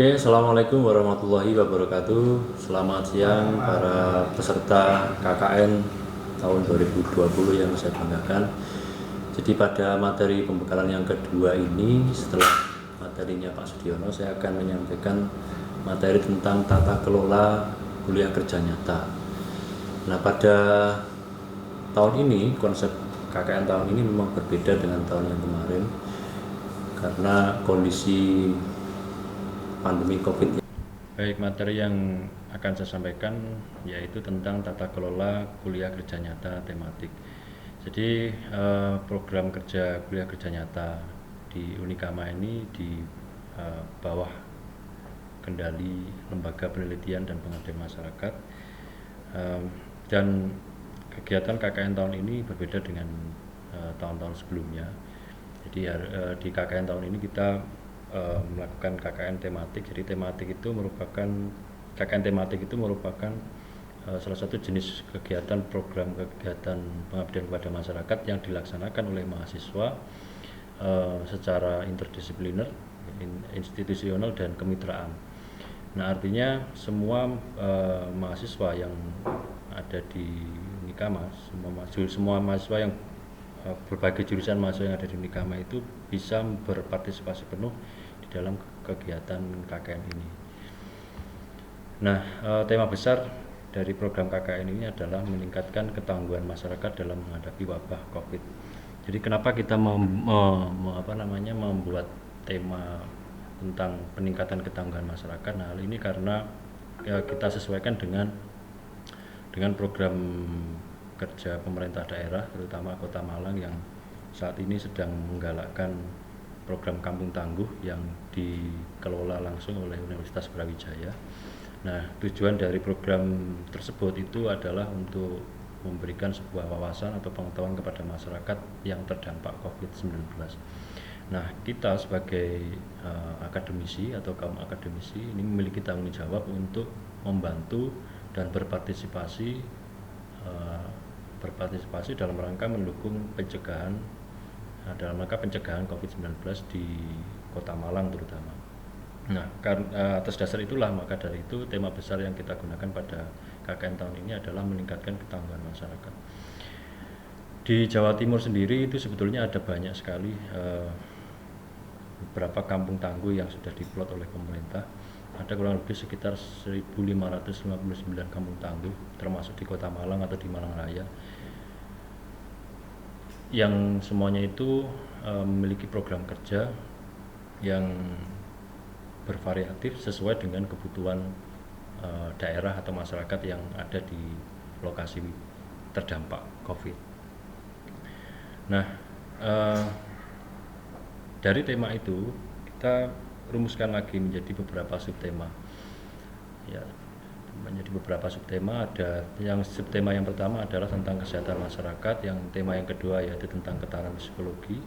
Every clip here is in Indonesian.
Oke, Assalamualaikum warahmatullahi wabarakatuh. Selamat siang para peserta KKN tahun 2020 yang saya banggakan. Jadi pada materi pembekalan yang kedua ini, setelah materinya Pak Sudiono, saya akan menyampaikan materi tentang tata kelola kuliah kerja nyata. Nah, pada tahun ini, konsep KKN tahun ini memang berbeda dengan tahun yang kemarin karena kondisi pandemi COVID. Baik, materi yang akan saya sampaikan yaitu tentang tata kelola kuliah kerja nyata tematik. Jadi program kerja kuliah kerja nyata di Unikama ini di bawah kendali Lembaga Penelitian dan Pengabdian Masyarakat, dan kegiatan KKN tahun ini berbeda dengan tahun-tahun sebelumnya. Jadi di KKN tahun ini kita melakukan KKN tematik. Jadi KKN tematik itu merupakan salah satu jenis kegiatan program kegiatan pengabdian kepada masyarakat yang dilaksanakan oleh mahasiswa secara interdisipliner, institusional dan kemitraan. Nah, artinya semua mahasiswa yang ada di Unikama, semua mahasiswa yang berbagai jurusan mahasiswa yang ada di Unikama itu bisa berpartisipasi penuh di dalam kegiatan KKN ini. Nah, tema besar dari program KKN ini adalah meningkatkan ketangguhan masyarakat dalam menghadapi wabah COVID. Jadi kenapa kita membuat tema tentang peningkatan ketangguhan masyarakat? Nah, hal ini karena kita sesuaikan dengan program kerja pemerintah daerah, terutama Kota Malang yang saat ini sedang menggalakkan program Kampung Tangguh yang dikelola langsung oleh Universitas Brawijaya. Nah, tujuan dari program tersebut itu adalah untuk memberikan sebuah wawasan atau pengetahuan kepada masyarakat yang terdampak COVID-19. Nah, kita sebagai akademisi atau kaum akademisi ini memiliki tanggung jawab untuk membantu dan berpartisipasi dalam rangka mendukung pencegahan COVID-19 di Kota Malang terutama. Nah, atas dasar itulah, maka dari itu tema besar yang kita gunakan pada KKN tahun ini adalah meningkatkan ketangguhan masyarakat. Di Jawa Timur sendiri itu sebetulnya ada banyak sekali beberapa kampung tangguh yang sudah diplot oleh pemerintah. Ada kurang lebih sekitar 1.559 kampung tangguh, termasuk di Kota Malang atau di Malang Raya, yang semuanya itu memiliki program kerja yang bervariatif sesuai dengan kebutuhan daerah atau masyarakat yang ada di lokasi terdampak COVID. Nah, dari tema itu kita rumuskan lagi menjadi beberapa subtema. Ya, menjadi beberapa subtema. Ada yang subtema yang pertama adalah tentang kesehatan masyarakat, yang tema yang kedua yaitu tentang ketahanan psikologi,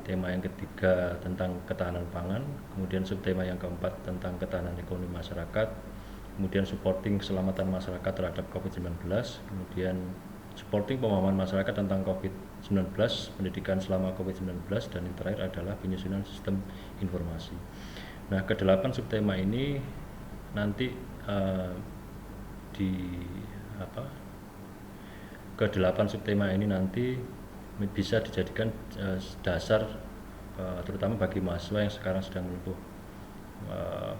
tema yang ketiga tentang ketahanan pangan, kemudian subtema yang keempat tentang ketahanan ekonomi masyarakat, kemudian supporting keselamatan masyarakat terhadap COVID-19, kemudian supporting pemahaman masyarakat tentang COVID-19, pendidikan selama COVID-19, dan yang terakhir adalah penyusunan sistem informasi. Nah, ke-8 subtema ini nanti ke-8 subtema ini nanti bisa dijadikan dasar terutama bagi mahasiswa yang sekarang sedang menempuh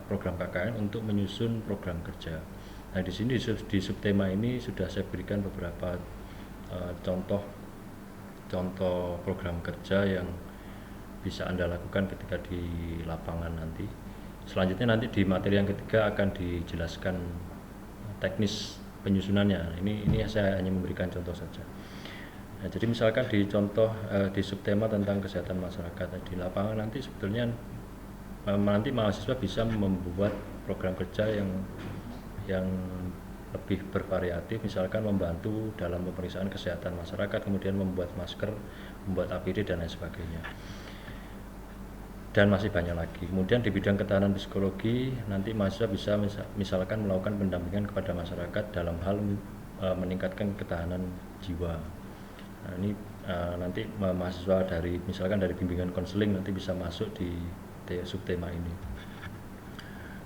program KKN untuk menyusun program kerja. Nah, di sini di subtema ini sudah saya berikan beberapa contoh program kerja yang bisa Anda lakukan ketika di lapangan nanti. Selanjutnya nanti di materi yang ketiga akan dijelaskan teknis penyusunannya. Ini saya hanya memberikan contoh saja. Nah, jadi misalkan di subtema tentang kesehatan masyarakat di lapangan nanti sebetulnya nanti mahasiswa bisa membuat program kerja yang lebih bervariatif, misalkan membantu dalam pemeriksaan kesehatan masyarakat, kemudian membuat masker, membuat APD dan lain sebagainya. Dan masih banyak lagi. Kemudian di bidang ketahanan psikologi nanti mahasiswa bisa misalkan melakukan pendampingan kepada masyarakat dalam hal meningkatkan ketahanan jiwa. Nah, ini nanti mahasiswa misalkan dari bimbingan konseling nanti bisa masuk di subtema ini.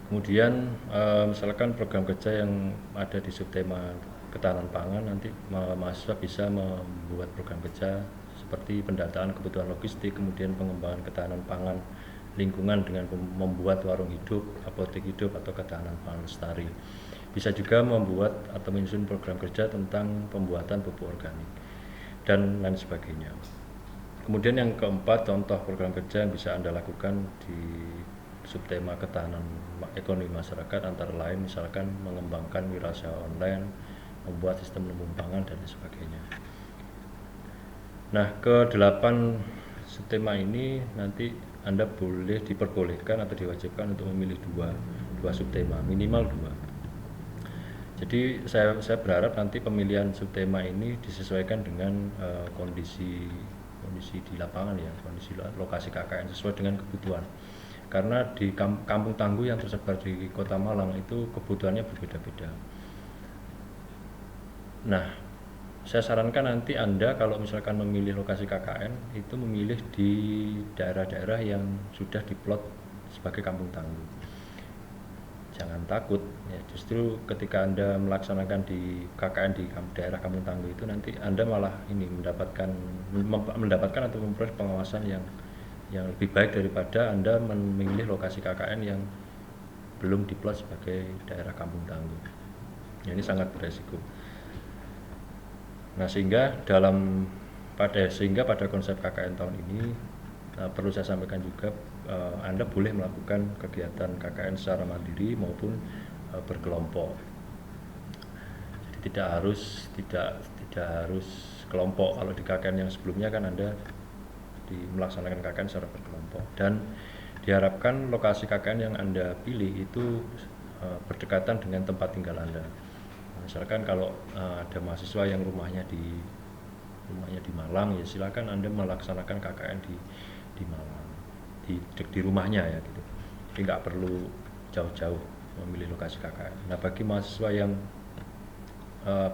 Kemudian misalkan program kerja yang ada di subtema ketahanan pangan, nanti mahasiswa bisa membuat program kerja seperti pendataan kebutuhan logistik, kemudian pengembangan ketahanan pangan lingkungan dengan membuat warung hidup, apotek hidup, atau ketahanan pangan lestari. Bisa juga membuat atau menyusun program kerja tentang pembuatan pupuk organik dan lain sebagainya. Kemudian yang keempat, contoh program kerja yang bisa Anda lakukan di subtema ketahanan ekonomi masyarakat antara lain misalkan mengembangkan wirausaha online, membuat sistem lumbung pangan, dan sebagainya. Nah, ke-8 subtema ini nanti Anda diperbolehkan atau diwajibkan untuk memilih dua subtema, minimal 2. Jadi saya berharap nanti pemilihan subtema ini disesuaikan dengan kondisi di lapangan ya, kondisi lokasi KKN sesuai dengan kebutuhan. Karena di kampung tangguh yang tersebar di Kota Malang itu kebutuhannya berbeda-beda. Nah, saya sarankan nanti Anda kalau misalkan memilih lokasi KKN itu memilih di daerah-daerah yang sudah diplot sebagai kampung tangguh. Jangan takut ya, justru ketika Anda melaksanakan di KKN di daerah kampung tangguh itu nanti Anda malah ini mendapatkan atau memperoleh pengawasan yang lebih baik daripada Anda memilih lokasi KKN yang belum diplot sebagai daerah kampung tangguh. Ya, ini sangat beresiko. Nah, sehingga pada konsep KKN tahun ini perlu saya sampaikan juga Anda boleh melakukan kegiatan KKN secara mandiri maupun berkelompok. Jadi tidak harus kelompok. Kalau di KKN yang sebelumnya kan Anda melaksanakan KKN secara berkelompok, dan diharapkan lokasi KKN yang Anda pilih itu berdekatan dengan tempat tinggal Anda. Misalkan kalau ada mahasiswa yang rumahnya di Malang, ya silakan Anda melaksanakan KKN di Malang, di rumahnya ya gitu. Jadi nggak perlu jauh-jauh memilih lokasi KKN. Nah, bagi mahasiswa yang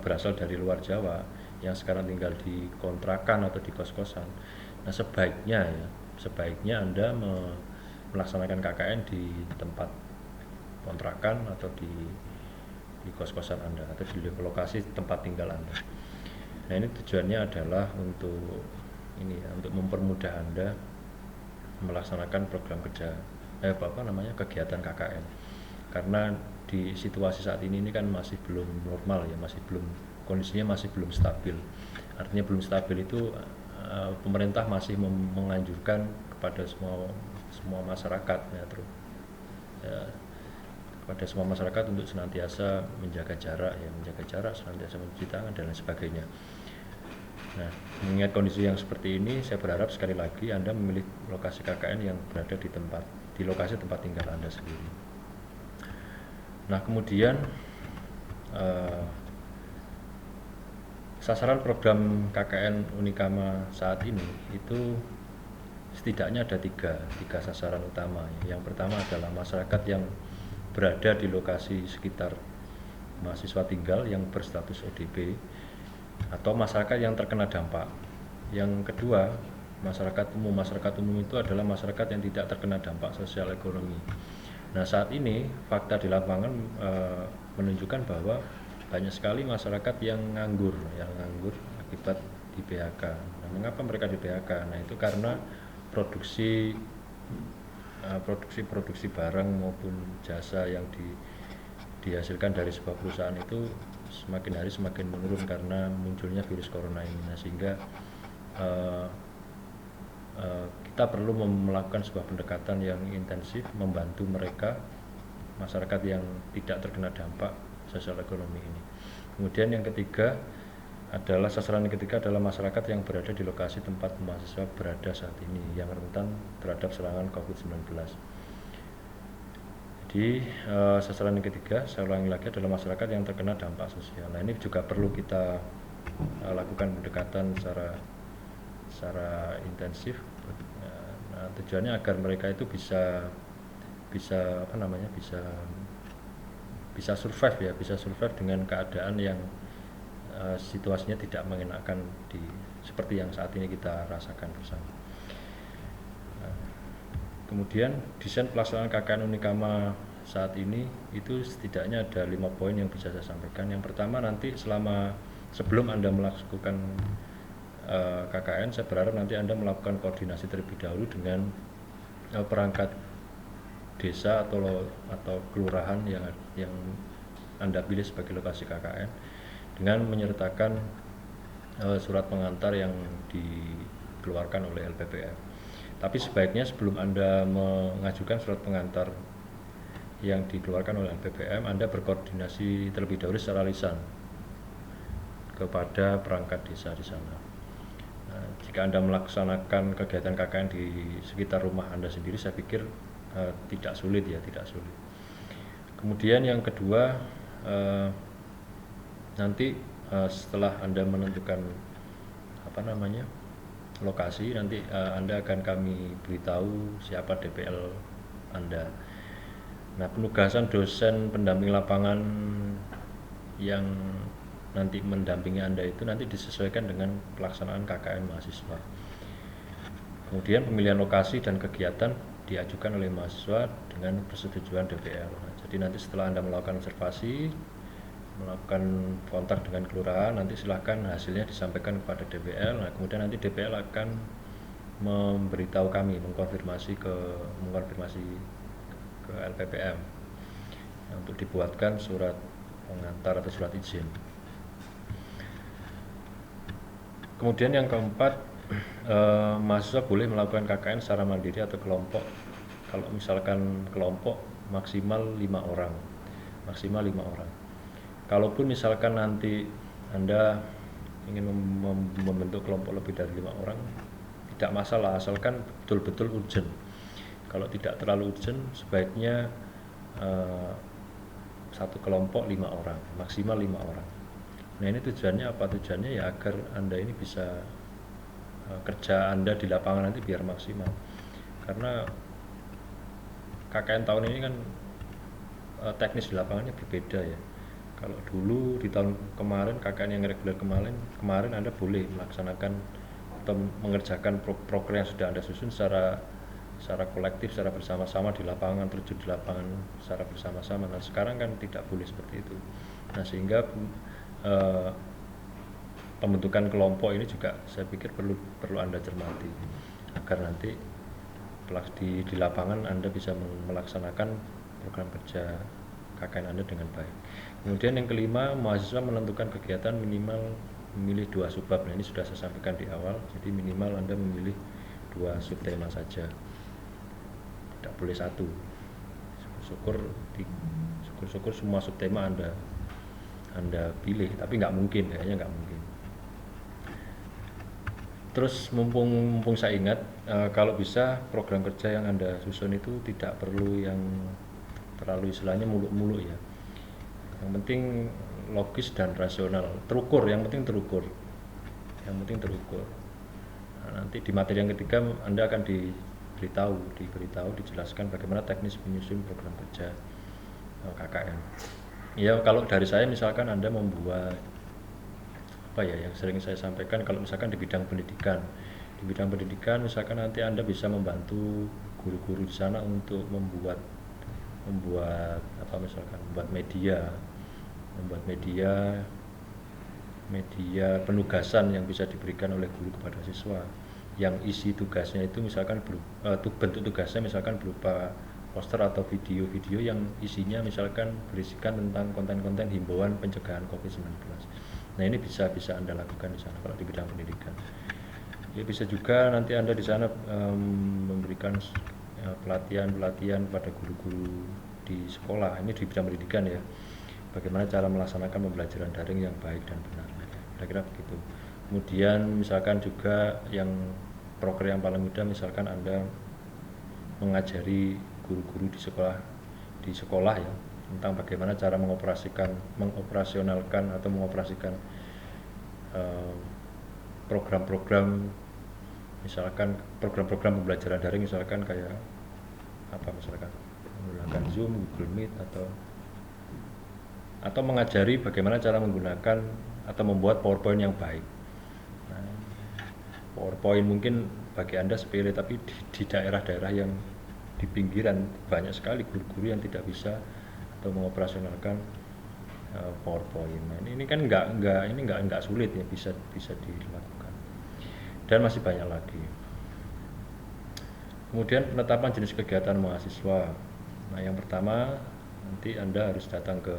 berasal dari luar Jawa yang sekarang tinggal di kontrakan atau di kos-kosan, nah sebaiknya Anda melaksanakan KKN di tempat kontrakan atau di kos-kosan Anda atau di lokasi tempat tinggal Anda. Nah, ini tujuannya adalah untuk mempermudah Anda melaksanakan program kerja kegiatan KKN. Karena di situasi saat ini kan masih belum normal ya, kondisinya masih belum stabil. Artinya belum stabil itu pemerintah masih menganjurkan kepada semua masyarakat ya, kepada semua masyarakat untuk senantiasa menjaga jarak, senantiasa mencuci tangan dan lain sebagainya. Nah, mengingat kondisi yang seperti ini, saya berharap sekali lagi Anda memilih lokasi KKN yang berada di lokasi tempat tinggal Anda sendiri. Nah, kemudian sasaran program KKN Unikama saat ini itu setidaknya ada tiga sasaran utama. Yang pertama adalah masyarakat yang berada di lokasi sekitar mahasiswa tinggal yang berstatus ODP atau masyarakat yang terkena dampak. Yang kedua, masyarakat umum itu adalah masyarakat yang tidak terkena dampak sosial ekonomi. Nah, saat ini fakta di lapangan menunjukkan bahwa banyak sekali masyarakat yang nganggur akibat di PHK. Nah, mengapa mereka di PHK? Nah, itu karena produksi barang maupun jasa yang dihasilkan dari sebuah perusahaan itu semakin hari semakin menurun karena munculnya virus corona ini. Nah, sehingga kita perlu melakukan sebuah pendekatan yang intensif membantu masyarakat yang tidak terkena dampak sosial ekonomi ini. Kemudian sasaran yang ketiga adalah masyarakat yang berada di lokasi tempat mahasiswa berada saat ini yang rentan terhadap serangan COVID-19. Jadi sasaran yang ketiga, saya ulangi lagi, adalah masyarakat yang terkena dampak sosial. Nah, ini juga perlu kita lakukan pendekatan secara intensif. Nah, tujuannya agar mereka itu bisa survive dengan keadaan yang situasinya tidak mengenakan seperti yang saat ini kita rasakan bersama. Kemudian desain pelaksanaan KKN Unikama saat ini itu setidaknya ada 5 poin yang bisa saya sampaikan. Yang pertama, nanti sebelum Anda melakukan KKN, saya berharap nanti Anda melakukan koordinasi terlebih dahulu dengan perangkat desa atau kelurahan yang Anda pilih sebagai lokasi KKN, dengan menyertakan surat pengantar yang dikeluarkan oleh LPPM. Tapi sebaiknya sebelum Anda mengajukan surat pengantar yang dikeluarkan oleh LPPM, Anda berkoordinasi terlebih dahulu secara lisan kepada perangkat desa di sana. Nah, jika Anda melaksanakan kegiatan KKN di sekitar rumah Anda sendiri, saya pikir tidak sulit. Kemudian yang kedua, nanti setelah Anda menentukan lokasi, nanti Anda akan kami beritahu siapa DPL Anda. Nah, penugasan dosen pendamping lapangan yang nanti mendampingi Anda itu nanti disesuaikan dengan pelaksanaan KKN mahasiswa. Kemudian pemilihan lokasi dan kegiatan diajukan oleh mahasiswa dengan persetujuan DPL. Nah, jadi nanti setelah Anda melakukan observasi, melakukan kontak dengan kelurahan, nanti silahkan hasilnya disampaikan kepada DPL. Nah, kemudian nanti DPL akan memberitahu kami, mengkonfirmasi ke LPPM untuk dibuatkan surat pengantar atau surat izin. Kemudian yang keempat, mahasiswa boleh melakukan KKN secara mandiri atau kelompok. Kalau misalkan kelompok maksimal 5 orang. Kalaupun misalkan nanti Anda ingin membentuk kelompok lebih dari 5 orang, tidak masalah, asalkan betul-betul urgent. Kalau tidak terlalu urgent, sebaiknya satu kelompok 5 orang, maksimal 5 orang. Nah, ini tujuannya apa? Tujuannya ya agar Anda ini bisa kerja Anda di lapangan nanti biar maksimal. Karena KKN tahun ini kan teknis di lapangannya berbeda ya. Kalau dulu di tahun kemarin, KKN yang reguler kemarin Anda boleh melaksanakan atau mengerjakan program yang sudah Anda susun secara kolektif, secara bersama-sama di lapangan, terjun di lapangan secara bersama-sama. Nah, sekarang kan tidak boleh seperti itu. Nah, sehingga pembentukan kelompok ini juga saya pikir perlu Anda cermati agar nanti di lapangan Anda bisa melaksanakan program kerja KKN Anda dengan baik. Kemudian yang kelima, mahasiswa menentukan kegiatan minimal memilih 2 subbab. Nah, ini sudah saya sampaikan di awal, jadi minimal Anda memilih 2 subtema saja, tidak boleh 1. Syukur-syukur semua subtema Anda pilih, tapi kayaknya nggak mungkin. Terus mumpung saya ingat, kalau bisa program kerja yang Anda susun itu tidak perlu yang terlalu istilahnya muluk-muluk ya. Yang penting logis dan rasional, yang penting terukur. Nah, nanti di materi yang ketiga Anda akan diberitahu, dijelaskan bagaimana teknis menyusun program kerja KKN. Ya, kalau dari saya misalkan Anda membuat yang sering saya sampaikan, kalau misalkan di bidang pendidikan misalkan nanti Anda bisa membantu guru-guru di sana untuk membuat media penugasan yang bisa diberikan oleh guru kepada siswa, yang isi tugasnya itu misalkan bentuk tugasnya misalkan berupa poster atau video-video yang isinya misalkan berisikan tentang konten-konten himbauan pencegahan COVID-19. Nah, ini bisa Anda lakukan di sana kalau di bidang pendidikan. Ya, bisa juga nanti Anda di sana memberikan pelatihan pada guru-guru di sekolah. Ini di bidang pendidikan ya. Bagaimana cara melaksanakan pembelajaran daring yang baik dan benar. Kira-kira begitu. Kemudian misalkan juga yang proker yang paling mudah, misalkan Anda mengajari guru-guru di sekolah ya, tentang bagaimana cara mengoperasionalkan program-program, misalkan program-program pembelajaran daring, misalkan kayak menggunakan Zoom, Google Meet, atau mengajari bagaimana cara menggunakan atau membuat PowerPoint yang baik. Nah, PowerPoint mungkin bagi Anda sepele, tapi di daerah-daerah yang di pinggiran banyak sekali guru-guru yang tidak bisa atau mengoperasionalkan PowerPoint. Nah, ini kan nggak sulit ya, bisa dilakukan. Dan masih banyak lagi. Kemudian penetapan jenis kegiatan mahasiswa. Nah, yang pertama nanti Anda harus datang ke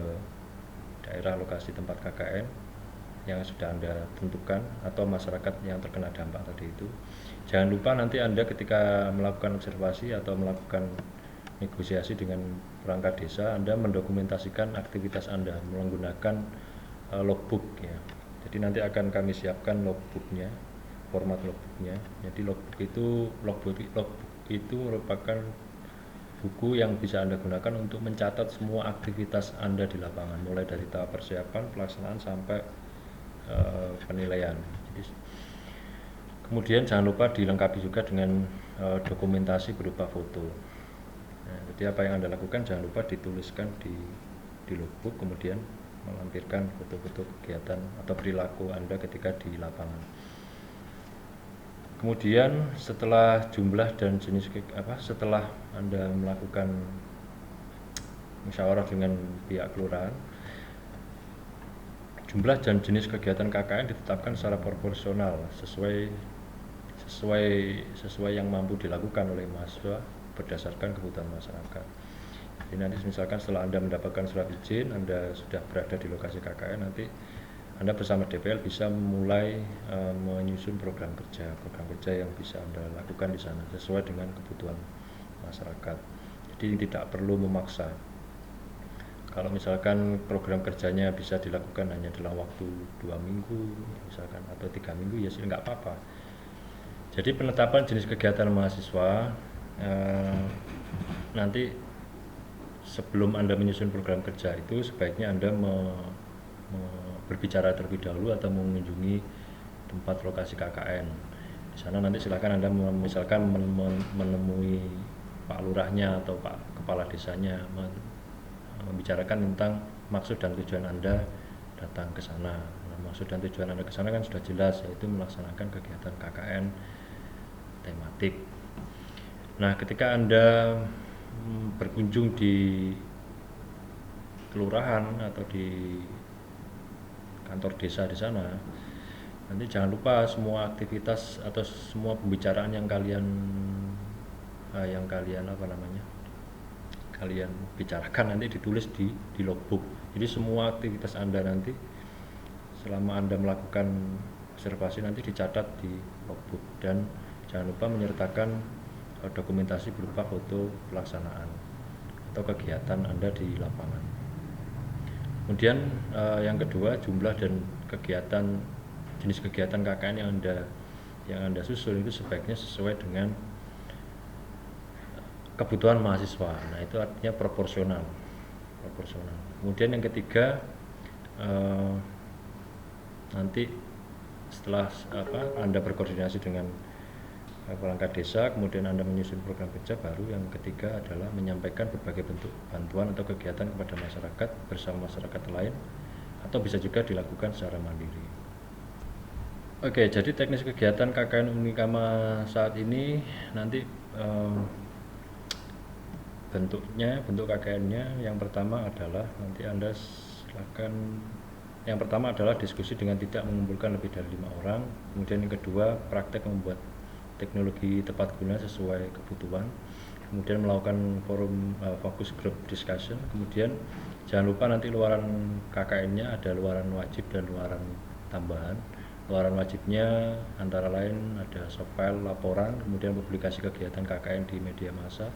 daerah lokasi tempat KKN yang sudah Anda tentukan atau masyarakat yang terkena dampak tadi itu. Jangan lupa nanti Anda ketika melakukan observasi atau melakukan negosiasi dengan perangkat desa, Anda mendokumentasikan aktivitas Anda menggunakan logbook ya. Jadi nanti akan kami siapkan logbooknya, format logbooknya. Jadi logbook itu merupakan buku yang bisa Anda gunakan untuk mencatat semua aktivitas Anda di lapangan, mulai dari tahap persiapan, pelaksanaan sampai penilaian. Jadi, kemudian jangan lupa dilengkapi juga dengan dokumentasi berupa foto. Nah, jadi apa yang Anda lakukan jangan lupa dituliskan di logbook, kemudian melampirkan foto-foto kegiatan atau perilaku Anda ketika di lapangan. Kemudian setelah jumlah dan jenis setelah Anda melakukan musyawarah dengan pihak kelurahan, jumlah dan jenis kegiatan KKN ditetapkan secara proporsional sesuai yang mampu dilakukan oleh mahasiswa berdasarkan kebutuhan masyarakat. Jadi nanti misalkan setelah Anda mendapatkan surat izin, Anda sudah berada di lokasi KKN, nanti Anda bersama DPL bisa mulai menyusun program kerja yang bisa Anda lakukan di sana sesuai dengan kebutuhan masyarakat. Jadi tidak perlu memaksa. Kalau misalkan program kerjanya bisa dilakukan hanya dalam waktu 2 minggu misalkan atau 3 minggu ya sih nggak apa-apa. Jadi penetapan jenis kegiatan mahasiswa nanti sebelum Anda menyusun program kerja itu sebaiknya Anda berbicara terlebih dahulu atau mengunjungi tempat lokasi KKN. Di sana nanti silakan Anda misalkan menemui Pak Lurahnya atau Pak Kepala Desanya, membicarakan tentang maksud dan tujuan Anda datang ke sana. Nah, maksud dan tujuan Anda ke sana kan sudah jelas, yaitu melaksanakan kegiatan KKN tematik. Nah, ketika Anda berkunjung di kelurahan atau di kantor desa di sana, nanti jangan lupa semua aktivitas atau semua pembicaraan yang kalian kalian bicarakan nanti ditulis di logbook. Jadi semua aktivitas Anda nanti selama Anda melakukan observasi nanti dicatat di logbook, dan jangan lupa menyertakan dokumentasi berupa foto pelaksanaan atau kegiatan Anda di lapangan. Kemudian yang kedua, jumlah dan jenis kegiatan KKN yang Anda susun itu sebaiknya sesuai dengan kebutuhan mahasiswa. Nah, itu artinya proporsional. Kemudian yang ketiga, nanti setelah Anda berkoordinasi dengan perangkat desa, kemudian Anda menyusun program kerja, baru yang ketiga adalah menyampaikan berbagai bentuk bantuan atau kegiatan kepada masyarakat bersama masyarakat lain, atau bisa juga dilakukan secara mandiri. Oke, jadi teknis kegiatan KKN Unikama saat ini nanti bentuk KKN-nya yang pertama adalah nanti Anda silakan. Yang pertama adalah diskusi dengan tidak mengumpulkan lebih dari 5 orang. Kemudian yang kedua, praktek membuat teknologi tepat guna sesuai kebutuhan. Kemudian melakukan forum focus group discussion. Kemudian jangan lupa nanti luaran KKN-nya ada luaran wajib dan luaran tambahan. Luaran wajibnya antara lain ada soft file laporan, kemudian publikasi kegiatan KKN di media massa,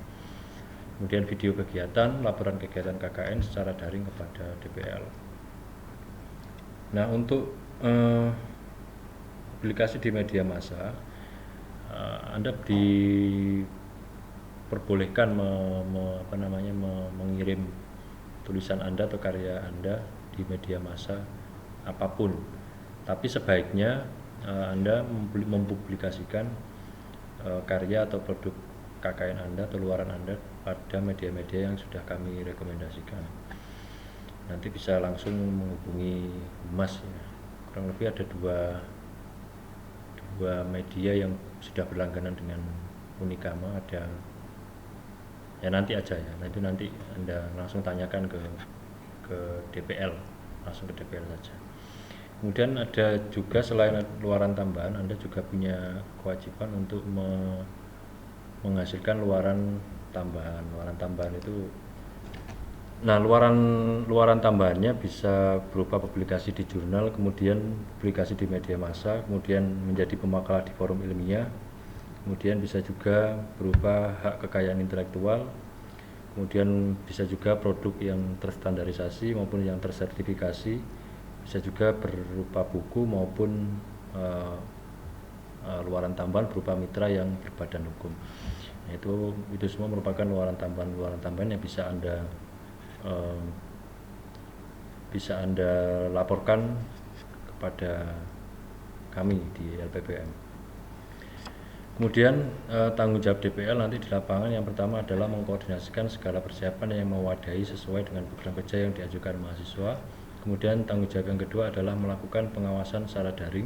kemudian video kegiatan, laporan kegiatan KKN secara daring kepada DPL. Nah, untuk publikasi di media massa, Anda diperbolehkan mengirim tulisan Anda atau karya Anda di media massa apapun, tapi sebaiknya Anda mempublikasikan karya atau produk KKN Anda atau luaran Anda pada media-media yang sudah kami rekomendasikan. Nanti bisa langsung menghubungi Humas ya. Kurang lebih ada dua media yang sudah berlangganan dengan Unikama, ada Ya nanti aja ya, nanti Anda langsung tanyakan ke DPL, langsung ke DPL saja. Kemudian ada juga selain luaran tambahan, Anda juga punya kewajiban untuk menghasilkan luaran tambahan. Luaran tambahan itu, nah luaran tambahannya bisa berupa publikasi di jurnal, kemudian publikasi di media massa, kemudian menjadi pemakalah di forum ilmiah, kemudian bisa juga berupa hak kekayaan intelektual, kemudian bisa juga produk yang terstandarisasi maupun yang tersertifikasi, bisa juga berupa buku maupun luaran tambahan berupa mitra yang berbadan hukum. Nah, itu semua merupakan luaran tambahan yang bisa Anda laporkan kepada kami di LPPM. Kemudian tanggung jawab DPL nanti di lapangan yang pertama adalah mengkoordinasikan segala persiapan yang mewadahi sesuai dengan program kerja yang diajukan mahasiswa. Kemudian tanggung jawab yang kedua adalah melakukan pengawasan secara daring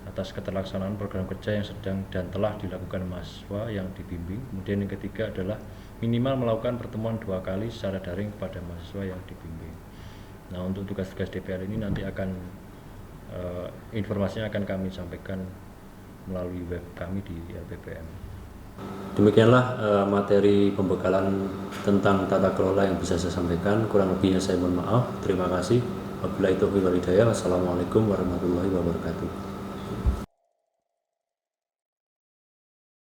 atas keterlaksanaan program kerja yang sedang dan telah dilakukan mahasiswa yang dibimbing. Kemudian yang ketiga adalah minimal melakukan pertemuan 2 kali secara daring kepada mahasiswa yang dibimbing. Nah, untuk tugas-tugas DPL ini nanti informasinya akan kami sampaikan melalui web kami di LPPM. Demikianlah materi pembekalan tentang tata kelola yang bisa saya sampaikan. Kurang lebihnya saya mohon maaf. Terima kasih. Wabillahi taufiq wal hidayah. Wassalamualaikum warahmatullahi wabarakatuh.